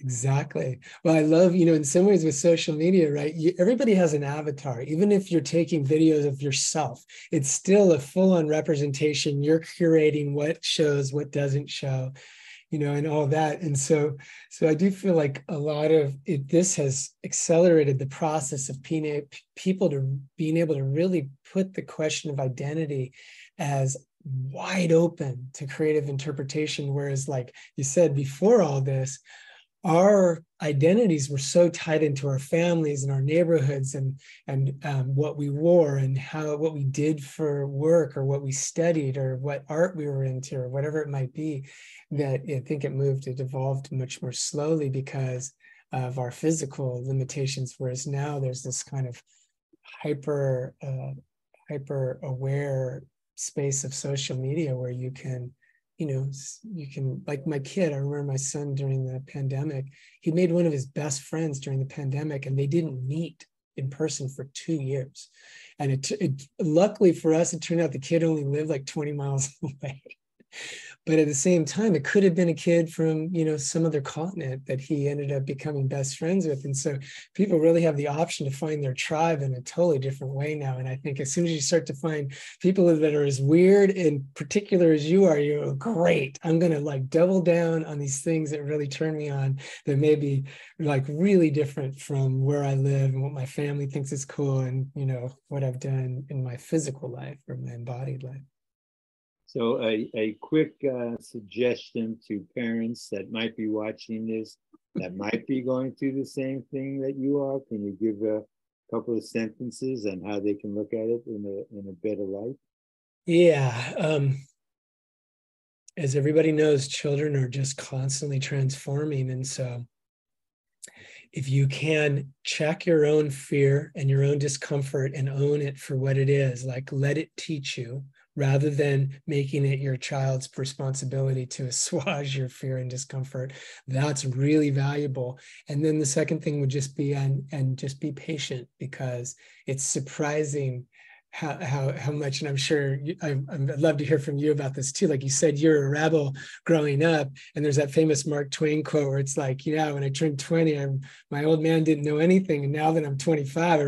Exactly. Well, I love, in some ways with social media, right? Everybody has an avatar. Even if you're taking videos of yourself, it's still a full-on representation. You're curating what shows, what doesn't show, and all that. And so I do feel like a lot of it, this has accelerated the process of people to being able to really put the question of identity as wide open to creative interpretation. Whereas, like you said, before all this, our identities were so tied into our families and our neighborhoods and what we wore and what we did for work or what we studied or what art we were into or whatever it might be, that I think it evolved much more slowly because of our physical limitations. Whereas now there's this kind of hyper aware space of social media where you can, like my kid, I remember my son during the pandemic, he made one of his best friends during the pandemic, and they didn't meet in person for 2 years. And it luckily for us, it turned out the kid only lived like 20 miles away. But at the same time, it could have been a kid from, some other continent that he ended up becoming best friends with. And so people really have the option to find their tribe in a totally different way now. And I think as soon as you start to find people that are as weird and particular as you are, you're great. I'm going to like double down on these things that really turn me on, that may be like really different from where I live and what my family thinks is cool and, what I've done in my physical life or my embodied life. So a quick suggestion to parents that might be watching this, that might be going through the same thing that you are. Can you give a couple of sentences on how they can look at it in a better light? Yeah. As everybody knows, children are just constantly transforming. And so if you can check your own fear and your own discomfort and own it for what it is, like let it teach you, rather than making it your child's responsibility to assuage your fear and discomfort, that's really valuable. And then the second thing would just be, and just be patient, because it's surprising how much, and I'm sure I'd love to hear from you about this too. Like you said, you're a rebel growing up, and there's that famous Mark Twain quote where it's like, when I turned 20, my old man didn't know anything, and now that I'm 25,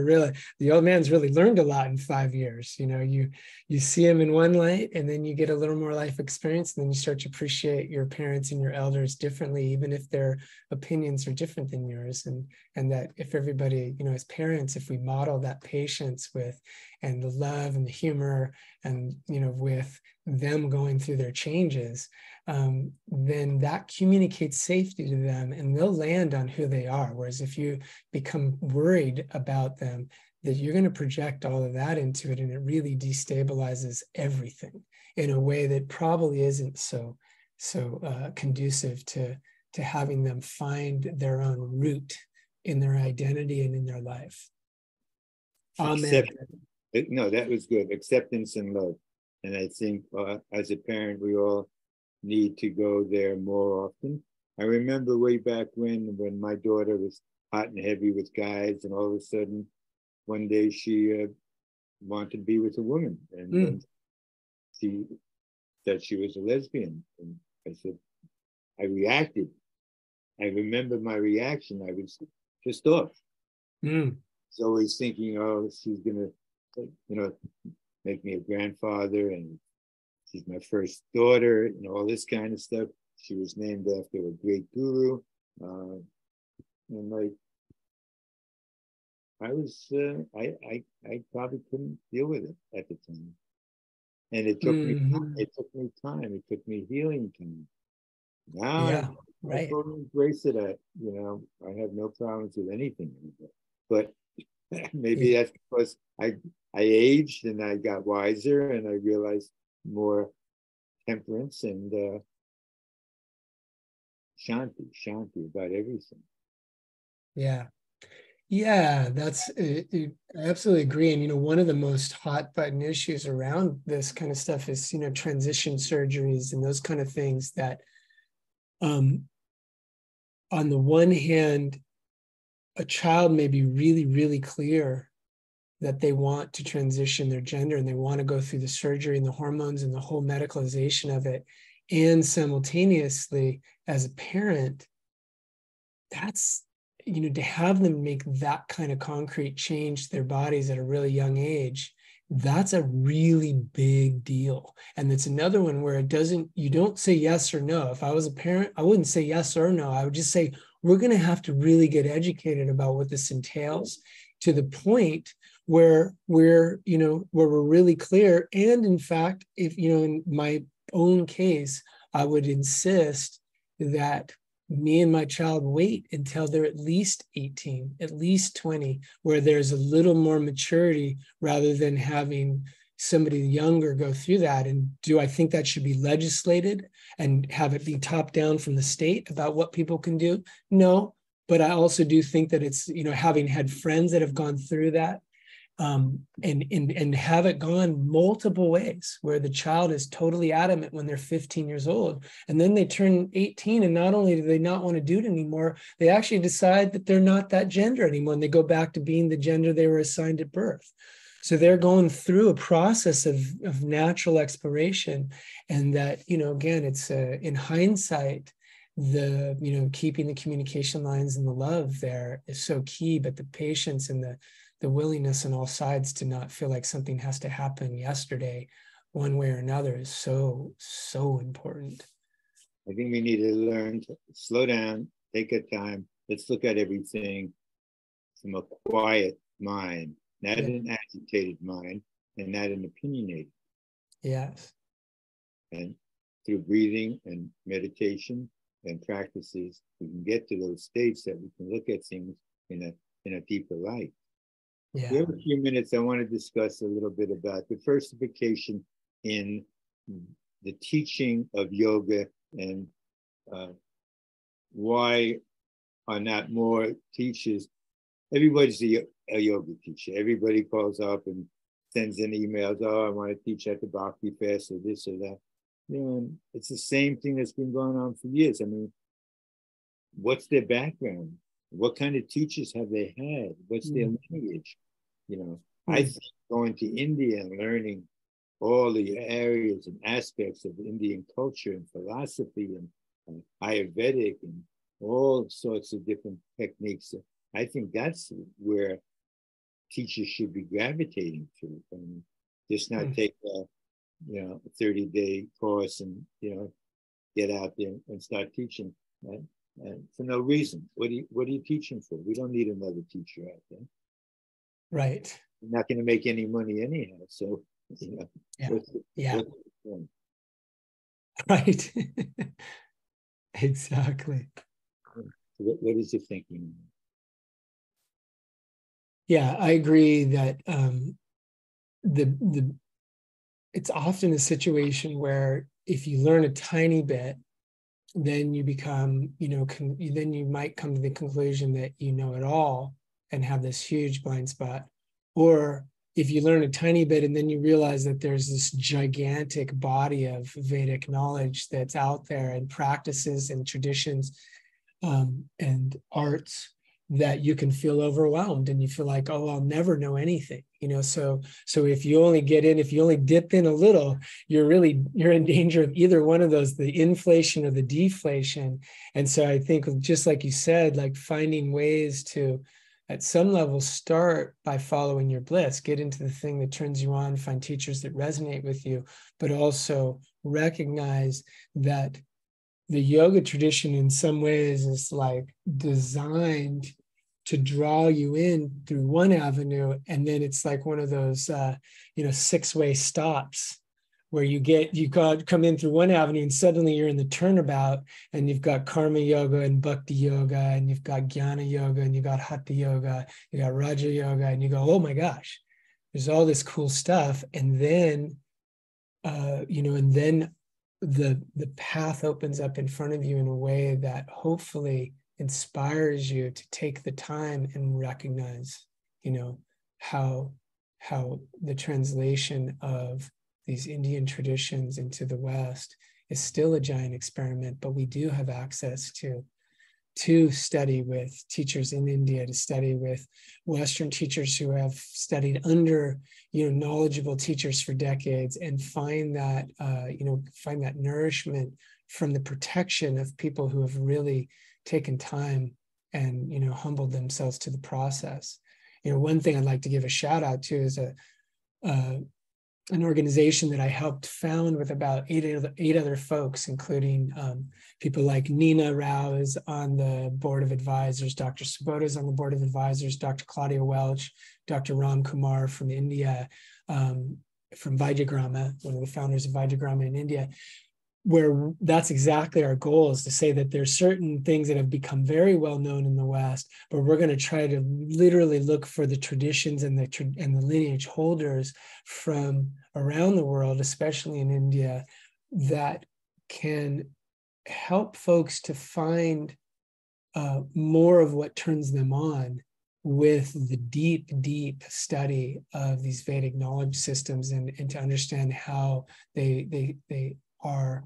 the old man's really learned a lot in 5 years. You see him in one light, and then you get a little more life experience, and then you start to appreciate your parents and your elders differently, even if their opinions are different than yours. And that if everybody, as parents, if we model that patience with, and the love and the humor, and with them going through their changes, then that communicates safety to them, and they'll land on who they are. Whereas if you become worried about them, that you're going to project all of that into it, and it really destabilizes everything in a way that probably isn't so conducive to having them find their own root in their identity and in their life. Amen. No, that was good. Acceptance and love. And I think as a parent, we all need to go there more often. I remember way back when my daughter was hot and heavy with guys, and all of a sudden, one day she wanted to be with a woman, and she said she was a lesbian. And I said, I reacted. I remember my reaction. I was pissed off. So always thinking, oh, she's gonna, make me a grandfather, and she's my first daughter, all this kind of stuff. She was named after a great guru, and like I was, I probably couldn't deal with it at the time, and it took me time. It took me healing time. Now Yeah, I right. totally embrace it. I have no problems with anything anymore. But maybe Yeah. that's because I aged and I got wiser and I realized more temperance and shanti about everything. Yeah. Yeah, I absolutely agree. And, one of the most hot button issues around this kind of stuff is, transition surgeries and those kind of things that, on the one hand, a child may be really, really clear that they want to transition their gender and they want to go through the surgery and the hormones and the whole medicalization of it. And simultaneously, as a parent, that's, to have them make that kind of concrete change to their bodies at a really young age, that's a really big deal. And it's another one where you don't say yes or no. If I was a parent, I wouldn't say yes or no. I would just say, we're going to have to really get educated about what this entails to the point where we're really clear. And in fact, if, in my own case, I would insist that me and my child wait until they're at least 18, at least 20, where there's a little more maturity rather than having somebody younger go through that. And do I think that should be legislated and have it be top down from the state about what people can do? No, but I also do think that it's, having had friends that have gone through that, and have it gone multiple ways where the child is totally adamant when they're 15 years old, and then they turn 18 and not only do they not want to do it anymore, they actually decide that they're not that gender anymore and they go back to being the gender they were assigned at birth. So they're going through a process of natural exploration. And that, again, it's in hindsight, the keeping the communication lines and the love there is so key, but the patience and the willingness on all sides to not feel like something has to happen yesterday, one way or another, is so, so important. I think we need to learn to slow down, take our time. Let's look at everything from a quiet mind, not an agitated mind, and not an opinionated. Yes. And through breathing and meditation and practices, we can get to those states that we can look at things in a deeper light. Yeah. We have a few minutes. I want to discuss a little bit about diversification in the teaching of yoga and why are not more teachers. Everybody's a yoga teacher. Everybody calls up and sends in emails. Oh, I want to teach at the Bhakti Fest or this or that. And it's the same thing that's been going on for years. I mean, what's their background? What kind of teachers have they had? What's their lineage? I think going to India and learning all the areas and aspects of Indian culture and philosophy and Ayurvedic and all sorts of different techniques, I think that's where teachers should be gravitating to, and just not take a 30-day course and get out there and start teaching for no reason. What are you teaching for? We don't need another teacher out there. Right. You're not going to make any money anyhow. So, right. Exactly. What is your thinking? Yeah, I agree that it's often a situation where if you learn a tiny bit, then you become, then you might come to the conclusion that you know it all and have this huge blind spot. Or if you learn a tiny bit and then you realize that there's this gigantic body of Vedic knowledge that's out there and practices and traditions and arts, that you can feel overwhelmed and you feel like, oh, I'll never know anything, so if you only dip in a little, you're in danger of either one of those, the inflation or the deflation. And so I think, just like you said, like finding ways to, at some level, start by following your bliss, get into the thing that turns you on, find teachers that resonate with you, but also recognize that the yoga tradition in some ways is like designed to draw you in through one avenue. And then it's like one of those, 6-way stops where you come in through one avenue and suddenly you're in the turnabout, and you've got karma yoga and bhakti yoga, and you've got jnana yoga, and you've got hatha yoga, you got raja yoga, and you go, oh my gosh, there's all this cool stuff. And then the path opens up in front of you in a way that hopefully inspires you to take the time and recognize, how the translation of these Indian traditions into the West is still a giant experiment, but we do have access to study with teachers in India, to study with Western teachers who have studied under, knowledgeable teachers for decades, and find that nourishment from the protection of people who have really taken time and, humbled themselves to the process. One thing I'd like to give a shout out to is an organization that I helped found with about eight other folks, including people like Nina Rao is on the board of advisors, Dr. Svoboda is on the board of advisors, Dr. Claudia Welch, Dr. Ram Kumar from India, from Vajragrama, one of the founders of Vajragrama in India, where that's exactly our goal, is to say that there's certain things that have become very well known in the West, but we're going to try to literally look for the traditions and the lineage holders from around the world, especially in India, that can help folks to find more of what turns them on with the deep, deep study of these Vedic knowledge systems, and to understand how they are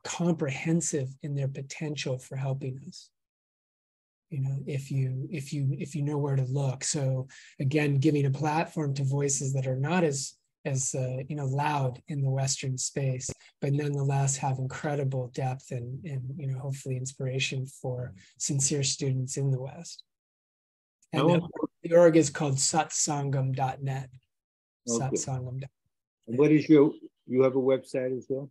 comprehensive in their potential for helping us, if you know where to look. So again, giving a platform to voices that are not as loud in the Western space, but nonetheless have incredible depth and hopefully inspiration for sincere students in the West. And the org is called satsangam.net. Okay. Satsangam.net. And what is you have a website as well?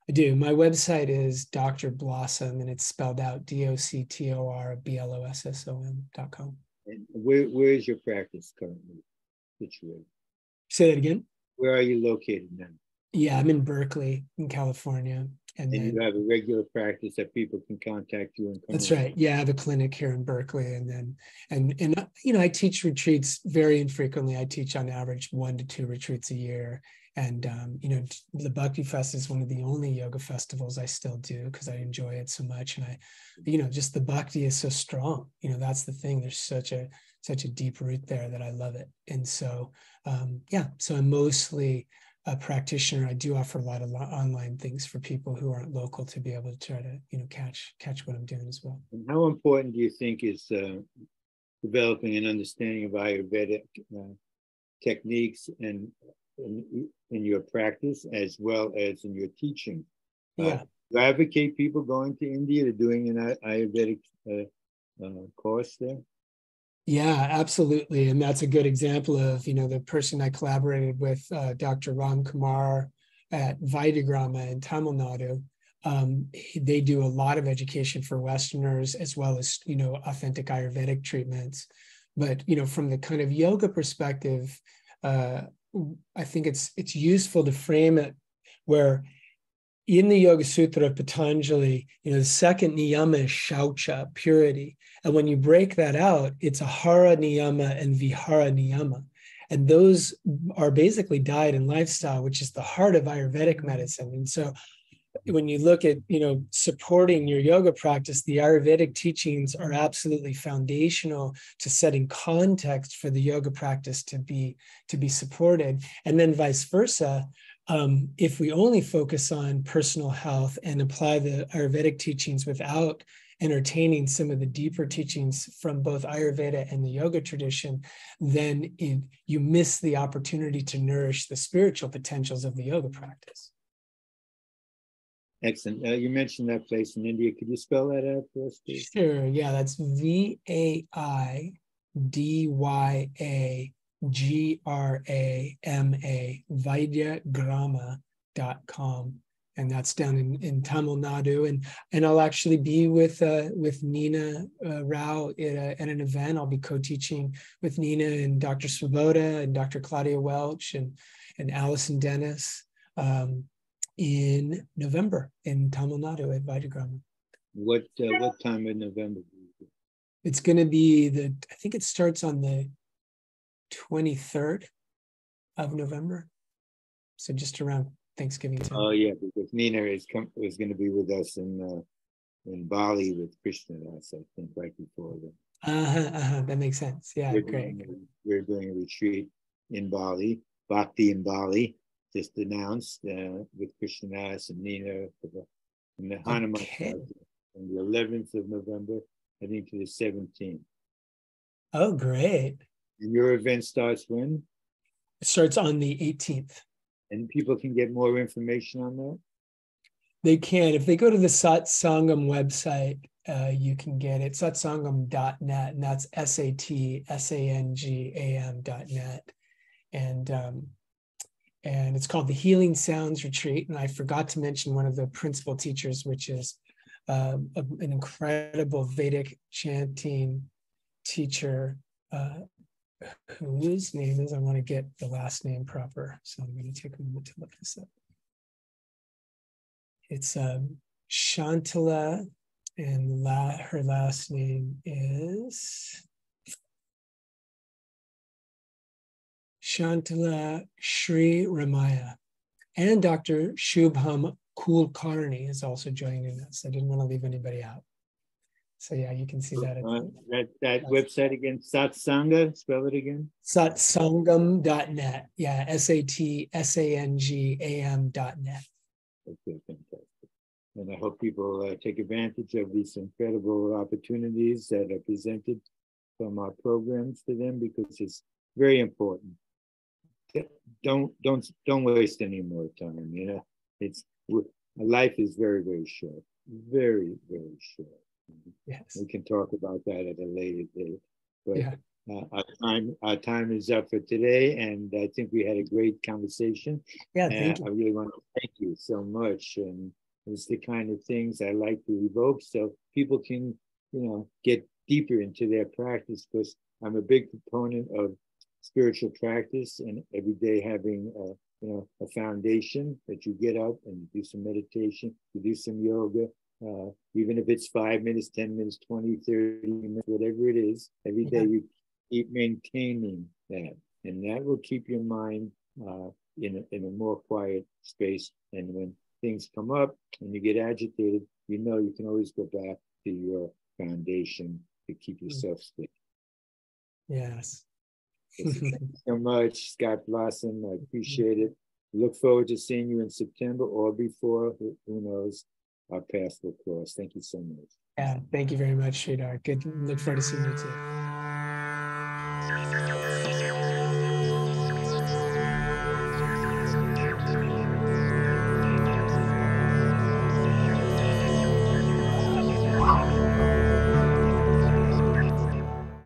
I do. My website is Dr. Blossom, and it's spelled out DoctorBlossom.com. And where is your practice currently situated? Say that again. Where are you located now? Yeah, I'm in Berkeley, in California. And then, you have a regular practice that people can contact you and come. That's right. Yeah, I have a clinic here in Berkeley, and I teach retreats very infrequently. I teach on average 1 to 2 retreats a year. And the Bhakti Fest is one of the only yoga festivals I still do because I enjoy it so much. And just the Bhakti is so strong. That's the thing. There's such a deep root there that I love it. And so, so I'm mostly a practitioner. I do offer a lot of online things for people who aren't local to be able to try to, catch what I'm doing as well. And how important do you think is developing an understanding of Ayurvedic techniques and in your practice as well as in your teaching? Yeah. Do you advocate people going to India to doing an Ayurvedic course there? Yeah, absolutely. And that's a good example of, the person I collaborated with, Dr. Ram Kumar at Vajragrama in Tamil Nadu. They do a lot of education for Westerners as well as, authentic Ayurvedic treatments. But, from the kind of yoga perspective, I think it's useful to frame it where in the Yoga Sutra of Patanjali, the second niyama is shaucha, purity. And when you break that out, it's ahara niyama and vihara niyama. And those are basically diet and lifestyle, which is the heart of Ayurvedic medicine. And so when you look at, supporting your yoga practice, the Ayurvedic teachings are absolutely foundational to setting context for the yoga practice to be supported. And then vice versa. If we only focus on personal health and apply the Ayurvedic teachings without entertaining some of the deeper teachings from both Ayurveda and the yoga tradition, then you miss the opportunity to nourish the spiritual potentials of the yoga practice. Excellent. You mentioned that place in India. Could you spell that out for us, please? Sure. Yeah, that's VAIDYAGRAMA, Vajragrama.com. and that's down in Tamil Nadu. And I'll actually be with Nina Rao at an event. I'll be co-teaching with Nina and Dr. Svoboda and Dr. Claudia Welch and Allison Dennis in November in Tamil Nadu at Vajragram. What time in November? It's going to be I think it starts on the 23rd of November. So just around Thanksgiving time. Oh yeah, because Nina is going to be with us in Bali with Krishnadas, I think, right before them. That makes sense. Yeah, We're doing a retreat in Bali, Bhakti in Bali, just announced with Krishnadas and Nina from the Hanuman on the 11th of November, heading to the 17th. Oh, great. And your event starts when? It starts on the 18th. And people can get more information on that? They can. If they go to the Satsangam website, you can get it, satsangam.net, and that's satsangam.net. And it's called the Healing Sounds Retreat. And I forgot to mention one of the principal teachers, which is an incredible Vedic chanting teacher, whose name is, I want to get the last name proper, so I'm going to take a moment to look this up. It's Shantala, and her last name is Shantala Sri Ramaya. And Dr. Shubham Kulkarni is also joining us. I didn't want to leave anybody out. So yeah, you can see that. That website again, Satsanga, spell it again. Satsangam.net. Yeah, satsangam.net. Okay, fantastic. And I hope people take advantage of these incredible opportunities that are presented from our programs to them, because it's very important. Don't waste any more time. You know, life is very, very short. Very, very short. Yes. We can talk about that at a later date. But yeah. Our time is up for today, and I think we had a great conversation. Yeah, thank you. I really want to thank you so much. And it's the kind of things I like to evoke, so people can, get deeper into their practice, because I'm a big proponent of spiritual practice and every day having a foundation that you get up and do some meditation, you do some yoga. Even if it's 5 minutes, 10 minutes, 20, 30 minutes, whatever it is, every day you keep maintaining that. And that will keep your mind in a more quiet space. And when things come up and you get agitated, you can always go back to your foundation to keep yourself steady. Yes. Thank you so much, Scott Blossom. I appreciate it. Look forward to seeing you in September or before, who knows. Our paths will cross. Thank you so much. Yeah, thank you very much, Sridhar. Good. Look forward to seeing you too.